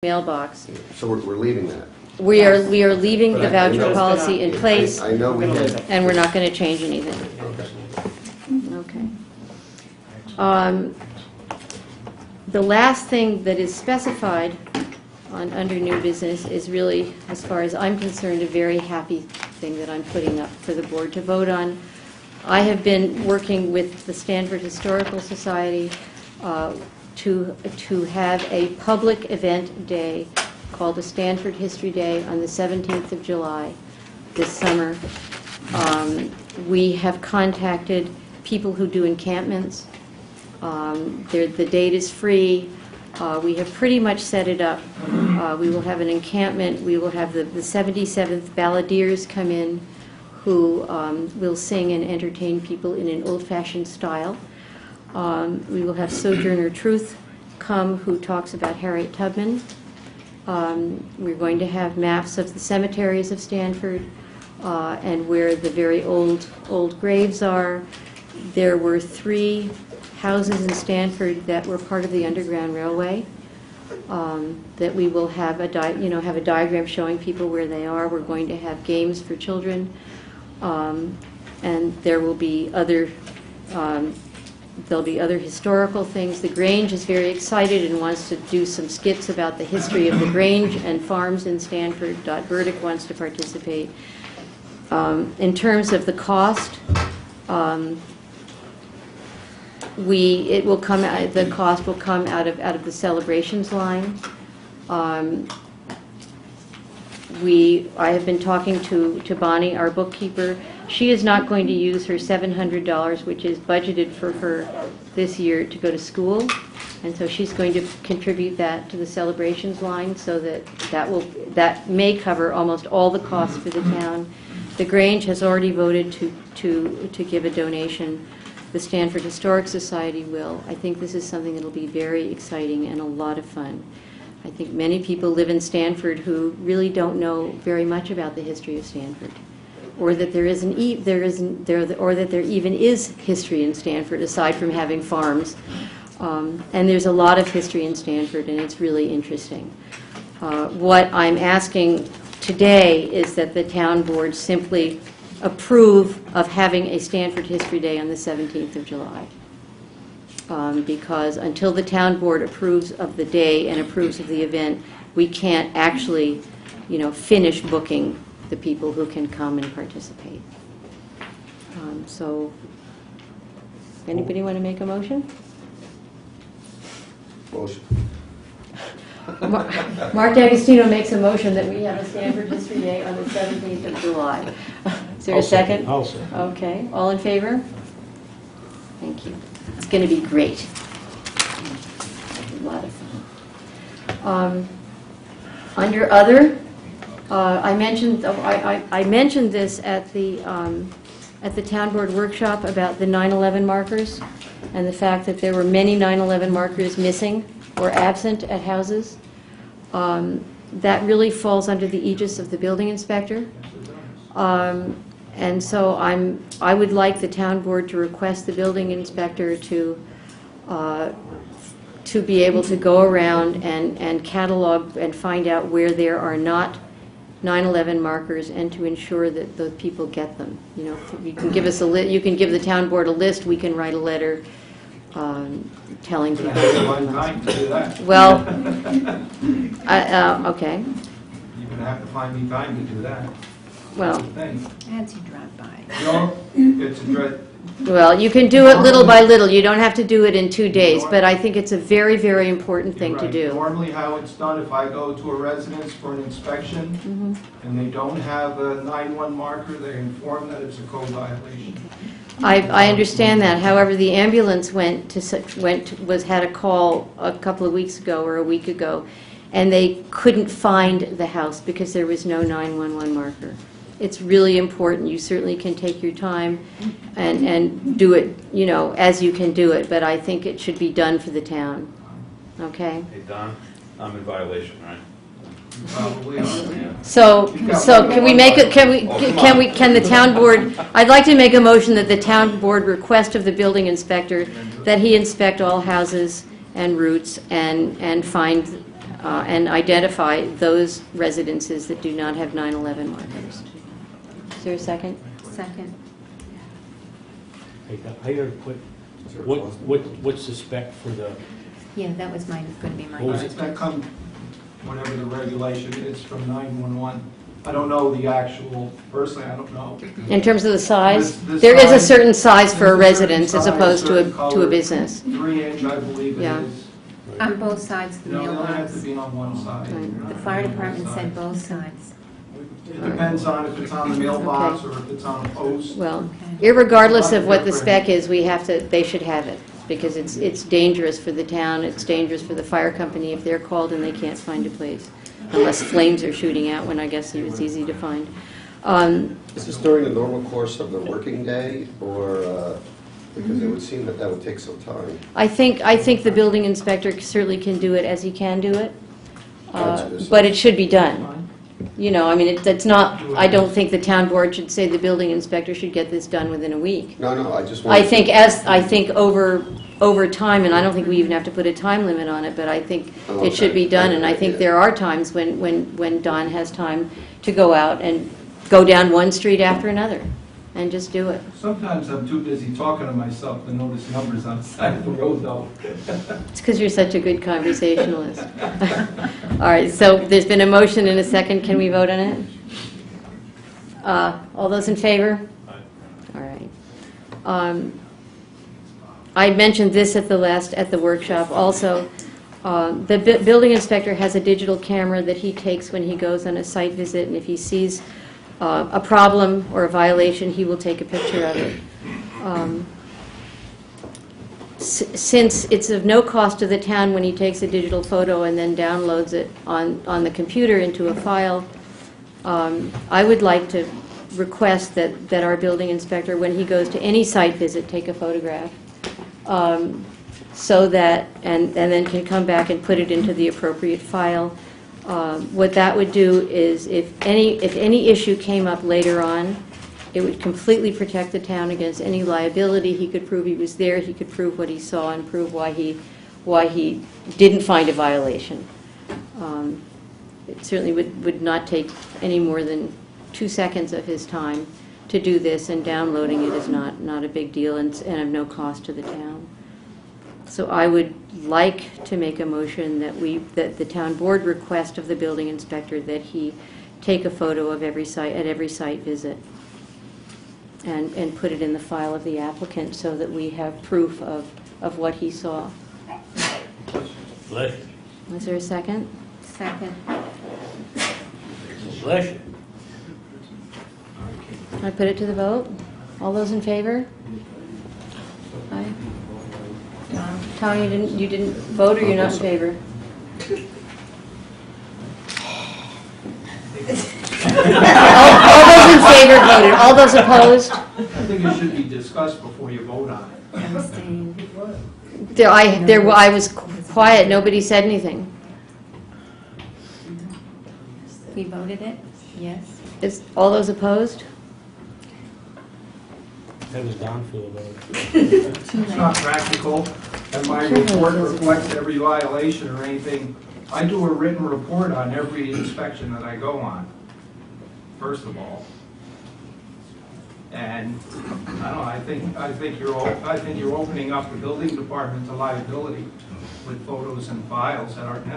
mailbox. So we're leaving that. We are leaving the But I voucher know- policy in place, I know we did. and we're not going to change anything. Okay. Okay. The last thing that is specified under new business is really, as far as I'm concerned, a very happy thing that I'm putting up for the board to vote on. I have been working with the Stanford Historical Society to have a public event day called the Stanford History Day on the 17th of July this summer. We have contacted people who do encampments. The date is free. We have pretty much set it up. We will have an encampment. We will have the 77th Balladeers come in who will sing and entertain people in an old-fashioned style. We will have Sojourner Truth come, who talks about Harriet Tubman. We're going to have maps of the cemeteries of Stanford and where the very old graves are. There were 3 houses in Stanford that were part of the Underground Railway that we will have a diagram showing people where they are. We're going to have games for children, and there will be other. There'll be other historical things. The Grange is very excited and wants to do some skits about the history of the Grange and farms in Stanford. Dot Burdick wants to participate. In terms of the cost, the cost will come out of the celebrations line. I have been talking to Bonnie, our bookkeeper. She is not going to use her $700, which is budgeted for her this year, to go to school, and so she's going to contribute that to the celebrations line, so that may cover almost all the costs for the town. The Grange has already voted to give a donation. The Stanford Historic Society will. I think this is something that will be very exciting and a lot of fun. I think many people live in Stanford who really don't know very much about the history of Stanford, or that there even is history in Stanford aside from having farms. And there's a lot of history in Stanford, and it's really interesting. What I'm asking today is that the town board simply approve of having a Stanford History Day on the 17th of July. Because until the town board approves of the day and approves of the event, we can't actually, finish booking the people who can come and participate. So, anybody want to make a motion? Motion. Mark D'Agostino makes a motion that we have a Stanford History Day on the 17th of July. Is there a second? I'll second. Okay. All in favor? Thank you. It's going to be great. A lot of fun. Under other, I mentioned this at the town board workshop about the 9/11 markers and the fact that there were many 9/11 markers missing or absent at houses. That really falls under the aegis of the building inspector. And so I would like the town board to request the building inspector to be able to go around and catalog and find out where there are not 9/11 markers, and to ensure that the people get them. You can give us you can give the town board a list. We can write a letter telling people. Time to do that. Well, okay. You're going to have to find me time to do that. Well. Nancy drive by. It's a dread. Well, you can do it little by little. You don't have to do it in 2 days, but I think it's a very, very important thing to do. Normally how it's done, if I go to a residence for an inspection and they don't have a 9/1 marker, they're informed that it's a code violation. I understand that. However, the ambulance had a call a couple of weeks ago or a week ago, and they couldn't find the house because there was no 911 marker. It's really important. You certainly can take your time and do it, as you can do it, but I think it should be done for the town. Okay? Hey, Don, I'm in violation, right? Probably. So can we make it? Can the town board? I'd like to make a motion that the town board request of the building inspector that he inspect all houses and routes and find and identify those residences that do not have 9/11 markers. Is there a second? Second. I got a quick, what's the spec for the, Yeah, that was going to be my What was it? question. That comes, whatever the regulation is from 911. I don't know the actual, personally, I don't know. In terms of the size, The there is a size- certain size for a There's certain residence as size, opposed to certain a color. business. 3-inch, I believe it Yeah. is. On both sides of the No, they only have to mailbox. be on one side. Right. The fire department said both sides. It depends on if it's on the mailbox or if it's on a post. Well, Okay. irregardless of what the spec is, they should have it, because it's dangerous for the town, it's dangerous for the fire company if they're called and they can't find a place, unless flames are shooting out, when I guess it's easy to find. Is this during the normal course of the working day, or, because it would seem that that would take some time? I think the building inspector certainly can do it as he can do it, Gotcha. but it should be done. You know, I mean, it's not, I don't think the town board should say the building inspector should get this done within a week. No, I just wanted to... I think over time, and I don't think we even have to put a time limit on it, but I think Oh, it should be okay. done, and I think there are times when Don has time to go out and go down one street after another, and just do it. Sometimes I'm too busy talking to myself to notice numbers on the side of the road, though. It's because you're such a good conversationalist. All right, so there's been a motion and a second. Can we vote on it? All those in favor? All right. I mentioned this at the workshop also. The building inspector has a digital camera that he takes when he goes on a site visit, and if he sees a problem or a violation, he will take a picture of it. Since it's of no cost to the town when he takes a digital photo and then downloads it on the computer into a file, I would like to request that our building inspector, when he goes to any site visit, take a photograph, so that, and then can come back and put it into the appropriate file. What that would do is, if any issue came up later on, it would completely protect the town against any liability. He could prove he was there, he could prove what he saw, and prove why he didn't find a violation. It certainly would not take any more than 2 seconds of his time to do this, and downloading it is not a big deal and of no cost to the town. So I would like to make a motion that the town board request of the building inspector that he take a photo of every site, at every site visit, and put it in the file of the applicant so that we have proof of what he saw. bless you, Is there a second? Second. bless you. Can I put it to the vote? All those in favor? Aye. Tom, you didn't vote, or you're not in favor? All those in favor voted. All those opposed? I think it should be discussed before you vote on it. Abstain. I was quiet. Nobody said anything. We voted it? Yes. All those opposed? How does Don feel about it? It's not practical, and my report reflects every violation or anything. I do a written report on every inspection that I go on, first of all. And, I don't know, I think you're opening up the building department to liability with photos and files that aren't necessary.